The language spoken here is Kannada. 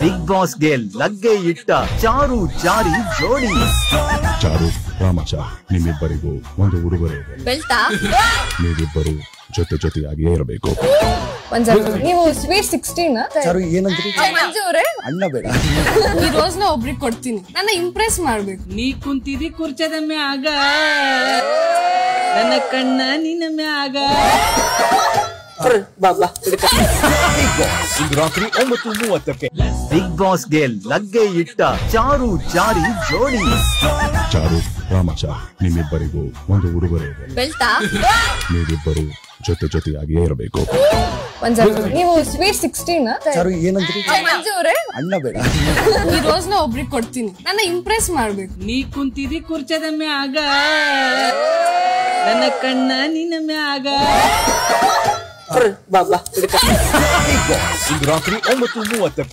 ಬಿಗ್ ಬಾಸ್ಗೆ ಲಗ್ಗೆ ಇಟ್ಟ ಚಾರು ಚಾರಿ ಜೋಡಿ. ಚಾರು ರಾಮಚ, ನಿಮ್ಮಿಬ್ಬರಿಗೂ ಒಂದು ಉಡುಗೊರೆ ಇದೆ. ಬೆಲ್ಟಾ? ನೀವಿಬ್ಬರು ಜೊತೆಯಾಗಿಯೇ ಇರಬೇಕು. ನೀವು ಸ್ವೀಟ್ 16 ಚಾರು ಏನಂದ್ರಿ? ಮಂಜು ಅವರೇ, ಅಣ್ಣ ಬೇಡ, ಈ ರೋಸ್ನ ಒಬ್ರಿಗೆ ಕೊಡ್ತೀನಿ. ನನ್ನ ಇಂಪ್ರೆಸ್ ಮಾಡ್ಬೇಕು. ನೀ ಕುಂತಿದಿ ಕುರ್ಚದ ಮ್ಯಾಗ, ನನ್ನ ಕಣ್ಣ ನಿನ್ನ ಮ್ಯಾಗ. ಇಂದು ರಾತ್ರಿ 9:30ಕ್ಕೆ ಬಿಗ್ ಬಾಸ್ಗೆ ಲಗ್ಗೆ ಇಟ್ಟ ಚಾರು ಚಾರಿ ಜೋಡಿ. ಚಾರು ರಾಮಚ, ನಿಮ್ಮಿಬ್ಬರಿಗೂ ಒಂದು ಉಡುಗೊರೆ ಇದೆ. ಬೆಲ್ಟಾ? ನೀವಿಬ್ಬರು ಜೊತೆಯಾಗಿಯೇ ಇರಬೇಕು. ನೀವು ಸ್ವೀಟ್ 16 ಚಾರು ಏನಂದ್ರಿ? ಮಂಜು ಅವರೇ, ಅಣ್ಣ ಬೇಡ, ಈ ರೋಸ್ನ ಒಬ್ರಿಗೆ ಕೊಡ್ತೀನಿ. ನನ್ನ ಇಂಪ್ರೆಸ್ ಮಾಡ್ಬೇಕು. ನೀ ಕುಂತಿದಿ ಕುರ್ಚದ ಮ್ಯಾಗ, ನನ್ನ ಕಣ್ಣ ನಿನ್ನ ಮ್ಯಾಗ. ಇಂದು ರಾತ್ರಿ 9:30ಕ್ಕೆ